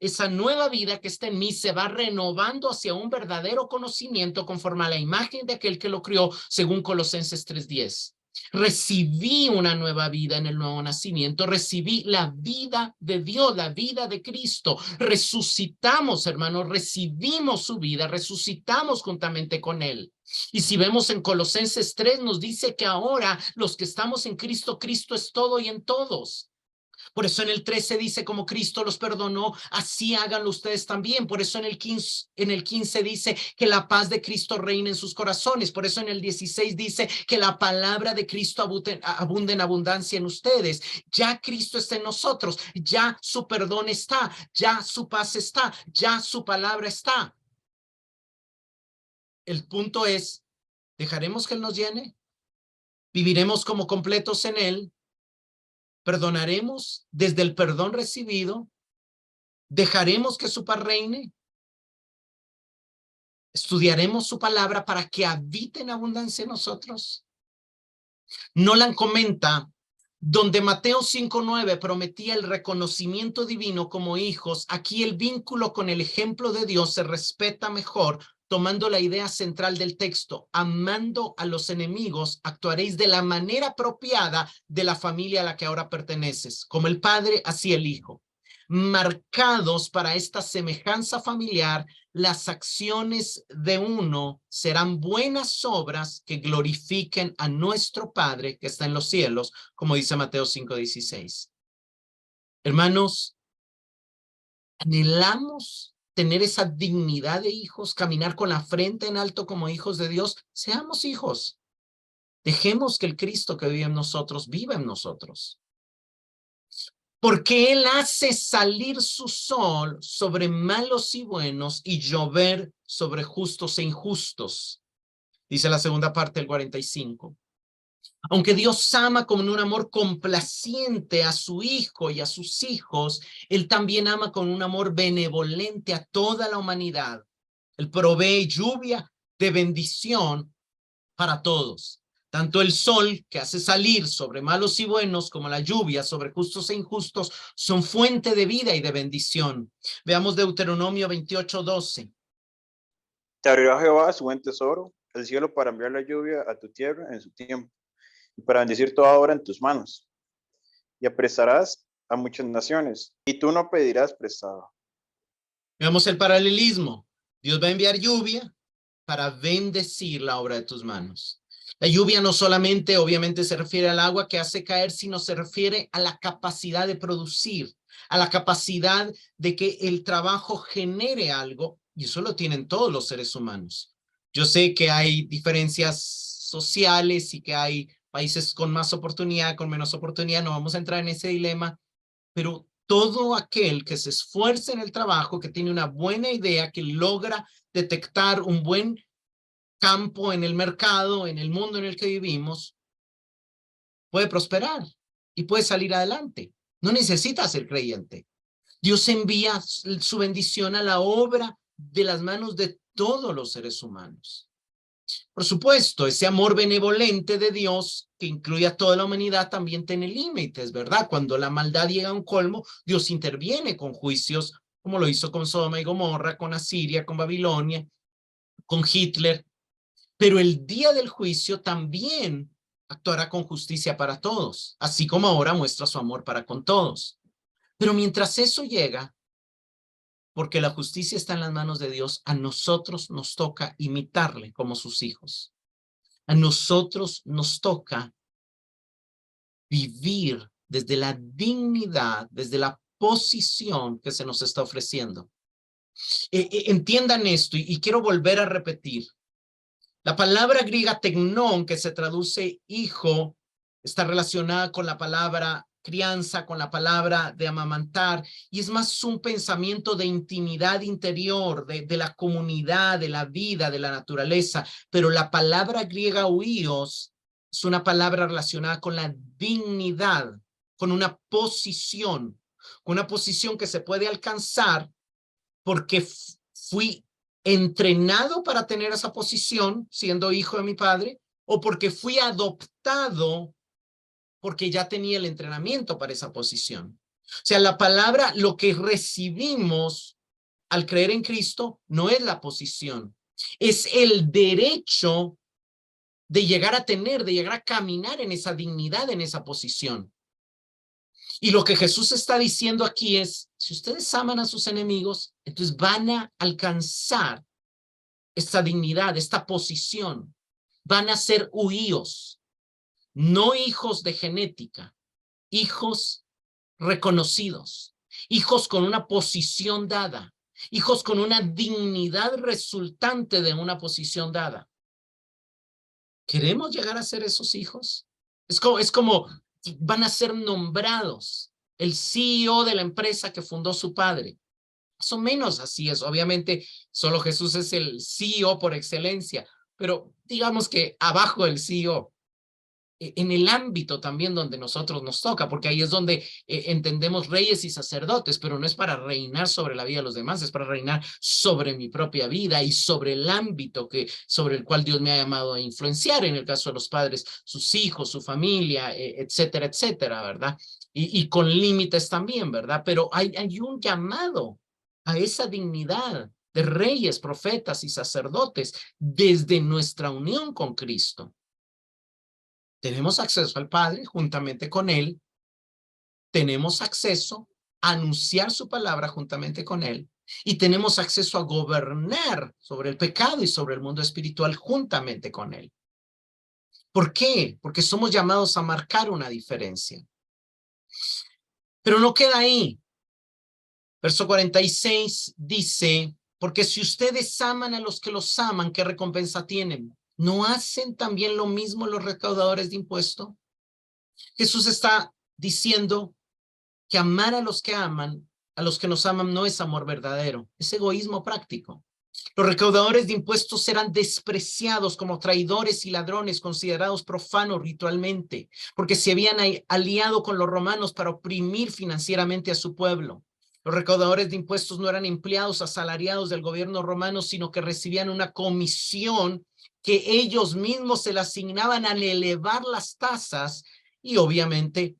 esa nueva vida que está en mí se va renovando hacia un verdadero conocimiento conforme a la imagen de aquel que lo crió, según Colosenses 3:10. Recibí una nueva vida en el nuevo nacimiento, recibí la vida de Dios, la vida de Cristo. Resucitamos, hermanos, recibimos su vida, resucitamos juntamente con Él. Y si vemos en Colosenses 3, nos dice que ahora los que estamos en Cristo, Cristo es todo y en todos. Por eso en el 13 dice, como Cristo los perdonó, así háganlo ustedes también. Por eso en el 15 dice que la paz de Cristo reine en sus corazones. Por eso en el 16 dice que la palabra de Cristo abunde en abundancia en ustedes. Ya Cristo está en nosotros, ya su perdón está, ya su paz está, ya su palabra está. El punto es, ¿dejaremos que Él nos llene? ¿Viviremos como completos en Él? ¿Perdonaremos desde el perdón recibido? ¿Dejaremos que su paz reine? ¿Estudiaremos su palabra para que habite en abundancia en nosotros? Nolan comenta, donde Mateo 5:9 prometía el reconocimiento divino como hijos, aquí el vínculo con el ejemplo de Dios se respeta mejor, tomando la idea central del texto, amando a los enemigos, actuaréis de la manera apropiada de la familia a la que ahora perteneces, como el padre, así el hijo. Marcados para esta semejanza familiar, las acciones de uno serán buenas obras que glorifiquen a nuestro Padre que está en los cielos, como dice Mateo 5:16. Hermanos, anhelamos tener esa dignidad de hijos, caminar con la frente en alto como hijos de Dios. Seamos hijos. Dejemos que el Cristo que vive en nosotros viva en nosotros. Porque Él hace salir su sol sobre malos y buenos y llover sobre justos e injustos. Dice la segunda parte del 45. Aunque Dios ama con un amor complaciente a su Hijo y a sus hijos, Él también ama con un amor benevolente a toda la humanidad. Él provee lluvia de bendición para todos. Tanto el sol que hace salir sobre malos y buenos como la lluvia sobre justos e injustos son fuente de vida y de bendición. Veamos Deuteronomio 28:12. Te abrirá Jehová su buen tesoro, el cielo, para enviar la lluvia a tu tierra en su tiempo, y para bendecir toda obra en tus manos. Y apresarás a muchas naciones, y tú no pedirás prestado. Veamos el paralelismo. Dios va a enviar lluvia para bendecir la obra de tus manos. La lluvia no solamente, obviamente, se refiere al agua que hace caer, sino se refiere a la capacidad de producir, a la capacidad de que el trabajo genere algo, y eso lo tienen todos los seres humanos. Yo sé que hay diferencias sociales y que hay países con más oportunidad, con menos oportunidad, no vamos a entrar en ese dilema, pero todo aquel que se esfuerce en el trabajo, que tiene una buena idea, que logra detectar un buen campo en el mercado, en el mundo en el que vivimos, puede prosperar y puede salir adelante. No necesita ser creyente. Dios envía su bendición a la obra de las manos de todos los seres humanos. Por supuesto, ese amor benevolente de Dios, que incluye a toda la humanidad, también tiene límites, ¿verdad? Cuando la maldad llega a un colmo, Dios interviene con juicios, como lo hizo con Sodoma y Gomorra, con Asiria, con Babilonia, con Hitler. Pero el día del juicio también actuará con justicia para todos, así como ahora muestra su amor para con todos. Pero mientras eso llega, porque la justicia está en las manos de Dios, a nosotros nos toca imitarle como sus hijos. A nosotros nos toca vivir desde la dignidad, desde la posición que se nos está ofreciendo. Entiendan esto y quiero volver a repetir. La palabra griega tecnón, que se traduce hijo, está relacionada con la palabra crianza, con la palabra de amamantar, y es más un pensamiento de intimidad interior, de la comunidad, de la vida, de la naturaleza. Pero la palabra griega huios es una palabra relacionada con la dignidad, con una posición que se puede alcanzar porque fui entrenado para tener esa posición, siendo hijo de mi padre, o porque fui adoptado porque ya tenía el entrenamiento para esa posición. O sea, la palabra, lo que recibimos al creer en Cristo, no es la posición, es el derecho de llegar a tener, de llegar a caminar en esa dignidad, en esa posición. Y lo que Jesús está diciendo aquí es, si ustedes aman a sus enemigos, entonces van a alcanzar esta dignidad, esta posición. Van a ser huíos, no hijos de genética, hijos reconocidos, hijos con una posición dada, hijos con una dignidad resultante de una posición dada. ¿Queremos llegar a ser esos hijos? Es como van a ser nombrados el CEO de la empresa que fundó su padre. Más o menos así es. Obviamente, solo Jesús es el CEO por excelencia, pero digamos que abajo del CEO, en el ámbito también donde nosotros nos toca, porque ahí es donde entendemos reyes y sacerdotes, pero no es para reinar sobre la vida de los demás, es para reinar sobre mi propia vida y sobre el ámbito sobre el cual Dios me ha llamado a influenciar, en el caso de los padres, sus hijos, su familia, etcétera, etcétera, ¿verdad? Y con límites también, ¿verdad? Pero hay un llamado a esa dignidad de reyes, profetas y sacerdotes desde nuestra unión con Cristo. Tenemos acceso al Padre juntamente con Él. Tenemos acceso a anunciar su palabra juntamente con Él. Y tenemos acceso a gobernar sobre el pecado y sobre el mundo espiritual juntamente con Él. ¿Por qué? Porque somos llamados a marcar una diferencia. Pero no queda ahí. Verso 46 dice, porque si ustedes aman a los que los aman, ¿qué recompensa tienen? ¿No hacen también lo mismo los recaudadores de impuestos? Jesús está diciendo que amar a los que nos aman, no es amor verdadero, es egoísmo práctico. Los recaudadores de impuestos eran despreciados como traidores y ladrones, considerados profanos ritualmente, porque se habían aliado con los romanos para oprimir financieramente a su pueblo. Los recaudadores de impuestos no eran empleados asalariados del gobierno romano, sino que recibían una comisión que ellos mismos se la asignaban al elevar las tasas, y obviamente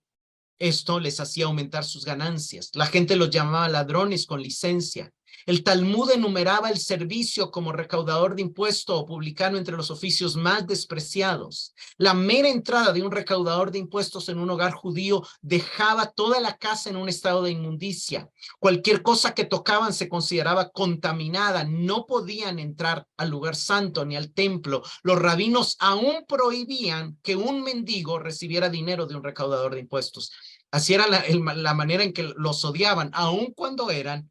esto les hacía aumentar sus ganancias. La gente los llamaba ladrones con licencia. El Talmud enumeraba el servicio como recaudador de impuesto o publicano entre los oficios más despreciados. La mera entrada de un recaudador de impuestos en un hogar judío dejaba toda la casa en un estado de inmundicia. Cualquier cosa que tocaban se consideraba contaminada. No podían entrar al lugar santo ni al templo. Los rabinos aún prohibían que un mendigo recibiera dinero de un recaudador de impuestos. Así era la manera en que los odiaban, aun cuando eran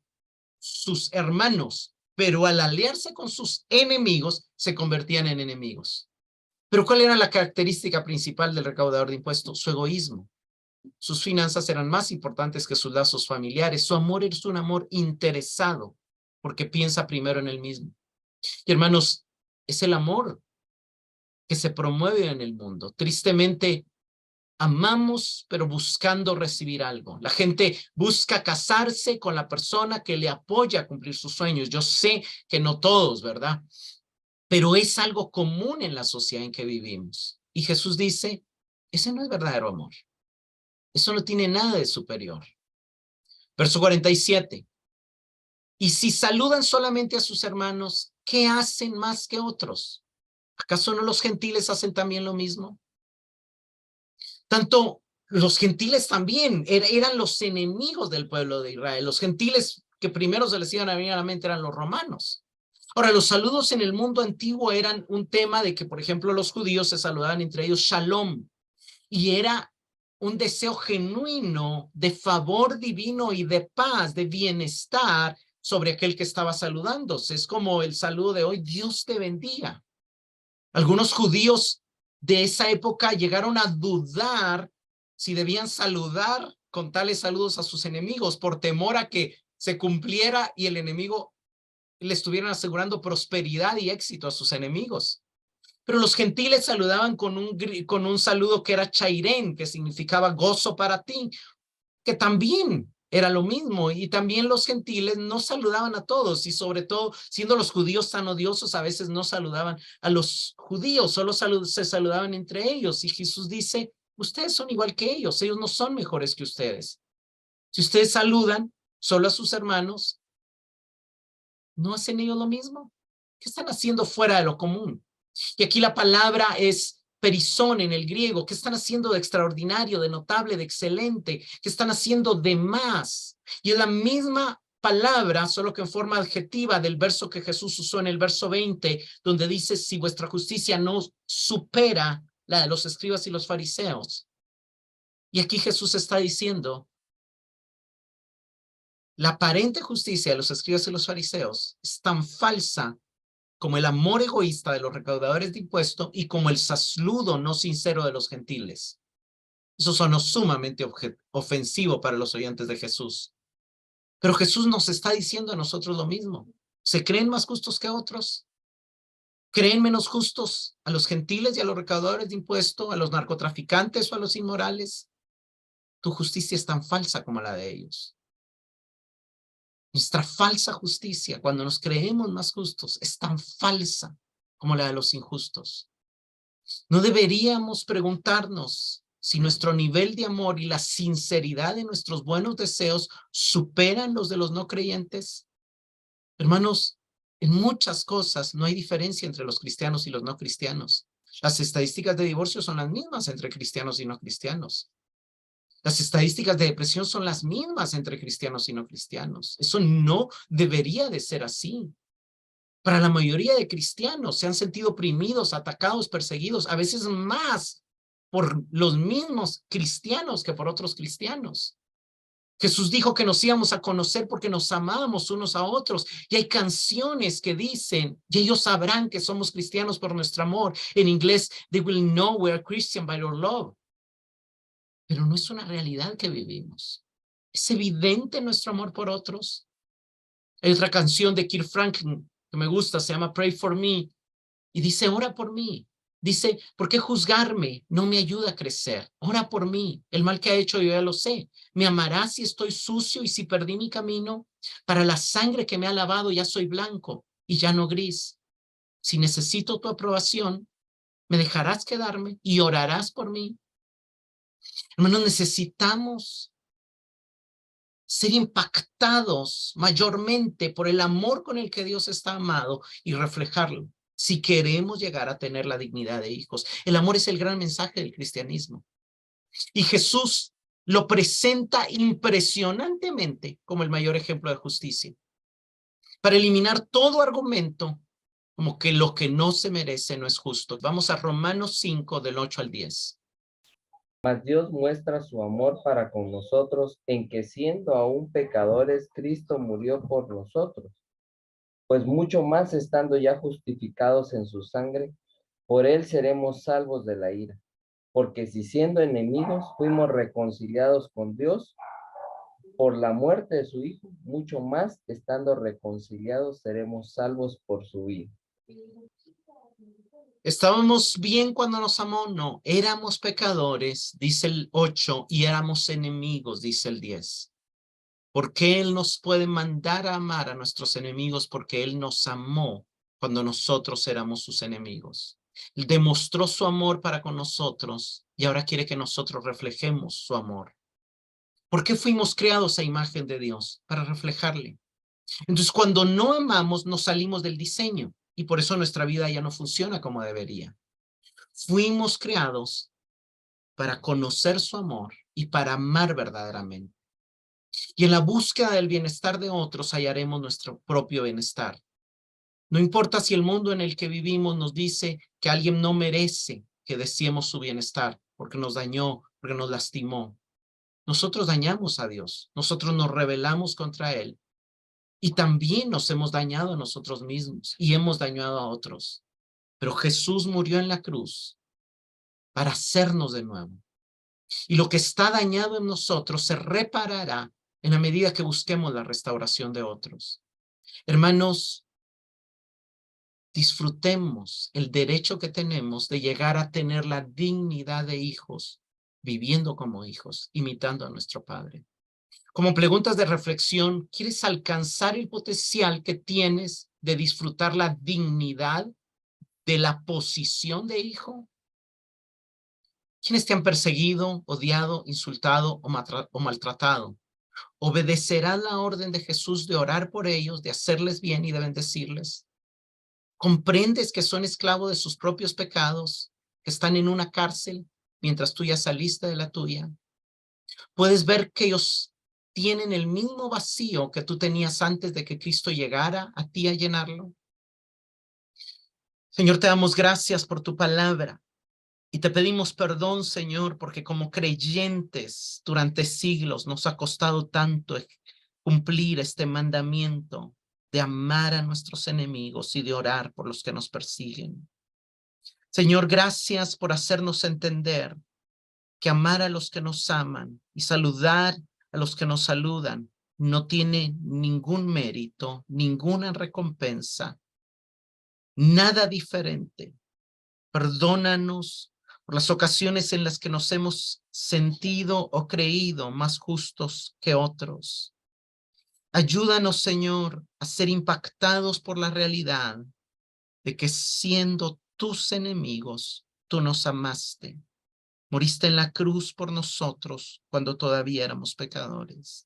sus hermanos, pero al aliarse con sus enemigos, se convertían en enemigos. Pero ¿cuál era la característica principal del recaudador de impuestos? Su egoísmo. Sus finanzas eran más importantes que sus lazos familiares. Su amor es un amor interesado, porque piensa primero en él mismo. Y hermanos, es el amor que se promueve en el mundo. Tristemente, amamos, pero buscando recibir algo. La gente busca casarse con la persona que le apoya a cumplir sus sueños. Yo sé que no todos, ¿verdad? Pero es algo común en la sociedad en que vivimos. Y Jesús dice, ese no es verdadero amor. Eso no tiene nada de superior. Verso 47. Y si saludan solamente a sus hermanos, ¿qué hacen más que otros? ¿Acaso no los gentiles hacen también lo mismo? Tanto los gentiles también eran los enemigos del pueblo de Israel. Los gentiles que primero se les iban a venir a la mente eran los romanos. Ahora, los saludos en el mundo antiguo eran un tema de que, por ejemplo, los judíos se saludaban entre ellos shalom, y era un deseo genuino de favor divino y de paz, de bienestar sobre aquel que estaba saludándose. Es como el saludo de hoy, Dios te bendiga. Algunos judíos de esa época llegaron a dudar si debían saludar con tales saludos a sus enemigos por temor a que se cumpliera y el enemigo le estuvieran asegurando prosperidad y éxito a sus enemigos. Pero los gentiles saludaban con un saludo que era chairén, que significaba gozo para ti, que también era lo mismo. Y también los gentiles no saludaban a todos, y sobre todo, siendo los judíos tan odiosos, a veces no saludaban a los judíos, solo se saludaban entre ellos. Y Jesús dice, ustedes son igual que ellos no son mejores que ustedes. Si ustedes saludan solo a sus hermanos, ¿no hacen ellos lo mismo? ¿Qué están haciendo fuera de lo común? Y aquí la palabra es perizón en el griego. ¿Qué están haciendo de extraordinario, de notable, de excelente? ¿Qué están haciendo de más? Y es la misma palabra, solo que en forma adjetiva del verso que Jesús usó en el verso 20, donde dice, si vuestra justicia no supera la de los escribas y los fariseos. Y aquí Jesús está diciendo, la aparente justicia de los escribas y los fariseos es tan falsa como el amor egoísta de los recaudadores de impuestos y como el saludo no sincero de los gentiles. Eso sonó sumamente ofensivo para los oyentes de Jesús. Pero Jesús nos está diciendo a nosotros lo mismo. ¿Se creen más justos que otros? ¿Creen menos justos a los gentiles y a los recaudadores de impuestos, a los narcotraficantes o a los inmorales? Tu justicia es tan falsa como la de ellos. Nuestra falsa justicia, cuando nos creemos más justos, es tan falsa como la de los injustos. No deberíamos preguntarnos si nuestro nivel de amor y la sinceridad de nuestros buenos deseos superan los de los no creyentes. Hermanos, en muchas cosas no hay diferencia entre los cristianos y los no cristianos. Las estadísticas de divorcio son las mismas entre cristianos y no cristianos. Las estadísticas de depresión son las mismas entre cristianos y no cristianos. Eso no debería de ser así. Para la mayoría de cristianos se han sentido oprimidos, atacados, perseguidos, a veces más por los mismos cristianos que por otros cristianos. Jesús dijo que nos íbamos a conocer porque nos amábamos unos a otros. Y hay canciones que dicen, y ellos sabrán que somos cristianos por nuestro amor. En inglés, they will know we are Christian by our love. Pero no es una realidad que vivimos. ¿Es evidente nuestro amor por otros? Hay otra canción de Kirk Franklin que me gusta, se llama Pray for Me, y dice, ora por mí. Dice, ¿por qué juzgarme? No me ayuda a crecer. Ora por mí. El mal que ha hecho yo ya lo sé. ¿Me amarás si estoy sucio y si perdí mi camino? Para la sangre que me ha lavado ya soy blanco y ya no gris. Si necesito tu aprobación, ¿me dejarás quedarme y orarás por mí? Hermanos, necesitamos ser impactados mayormente por el amor con el que Dios está amado y reflejarlo si queremos llegar a tener la dignidad de hijos. El amor es el gran mensaje del cristianismo. Y Jesús lo presenta impresionantemente como el mayor ejemplo de justicia, para eliminar todo argumento como que lo que no se merece no es justo. Vamos a Romanos 5, del 8 al 10. Mas Dios muestra su amor para con nosotros en que siendo aún pecadores, Cristo murió por nosotros. Pues mucho más estando ya justificados en su sangre, por él seremos salvos de la ira. Porque si siendo enemigos fuimos reconciliados con Dios por la muerte de su Hijo, mucho más estando reconciliados seremos salvos por su vida. ¿Estábamos bien cuando nos amó? No, éramos pecadores, dice el 8, y éramos enemigos, dice el 10. ¿Por qué Él nos puede mandar a amar a nuestros enemigos? Porque Él nos amó cuando nosotros éramos sus enemigos. Él demostró su amor para con nosotros y ahora quiere que nosotros reflejemos su amor. ¿Por qué fuimos creados a imagen de Dios? Para reflejarle. Entonces, cuando no amamos, nos salimos del diseño y por eso nuestra vida ya no funciona como debería. Fuimos creados para conocer su amor y para amar verdaderamente. Y en la búsqueda del bienestar de otros hallaremos nuestro propio bienestar. No importa si el mundo en el que vivimos nos dice que alguien no merece que deseemos su bienestar porque nos dañó, porque nos lastimó. Nosotros dañamos a Dios, nosotros nos rebelamos contra Él y también nos hemos dañado a nosotros mismos y hemos dañado a otros. Pero Jesús murió en la cruz para hacernos de nuevo. Y lo que está dañado en nosotros se reparará en la medida que busquemos la restauración de otros. Hermanos, disfrutemos el derecho que tenemos de llegar a tener la dignidad de hijos, viviendo como hijos, imitando a nuestro Padre. Como preguntas de reflexión, ¿quieres alcanzar el potencial que tienes de disfrutar la dignidad de la posición de hijo? ¿Quiénes te han perseguido, odiado, insultado o maltratado? ¿Obedecerás la orden de Jesús de orar por ellos, de hacerles bien y de bendecirles? ¿Comprendes que son esclavos de sus propios pecados, que están en una cárcel mientras tú ya saliste de la tuya? ¿Puedes ver que ellos tienen el mismo vacío que tú tenías antes de que Cristo llegara a ti a llenarlo? Señor, te damos gracias por tu palabra. Y te pedimos perdón, Señor, porque como creyentes durante siglos nos ha costado tanto cumplir este mandamiento de amar a nuestros enemigos y de orar por los que nos persiguen. Señor, gracias por hacernos entender que amar a los que nos aman y saludar a los que nos saludan no tiene ningún mérito, ninguna recompensa, nada diferente. Perdónanos por las ocasiones en las que nos hemos sentido o creído más justos que otros. Ayúdanos, Señor, a ser impactados por la realidad de que siendo tus enemigos, tú nos amaste. Moriste en la cruz por nosotros cuando todavía éramos pecadores.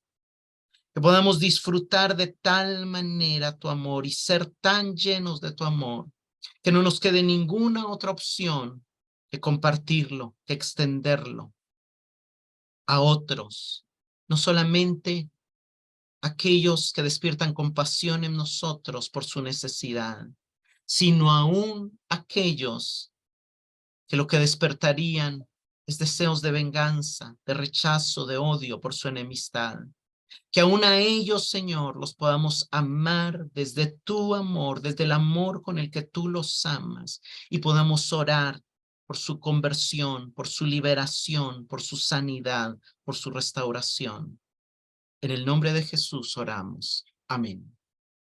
Que podamos disfrutar de tal manera tu amor y ser tan llenos de tu amor que no nos quede ninguna otra opción que compartirlo, que extenderlo a otros, no solamente aquellos que despiertan compasión en nosotros por su necesidad, sino aún aquellos que lo que despertarían es deseos de venganza, de rechazo, de odio por su enemistad. Que aún a ellos, Señor, los podamos amar desde tu amor, desde el amor con el que tú los amas, y podamos orar por su conversión, por su liberación, por su sanidad, por su restauración. En el nombre de Jesús oramos. Amén.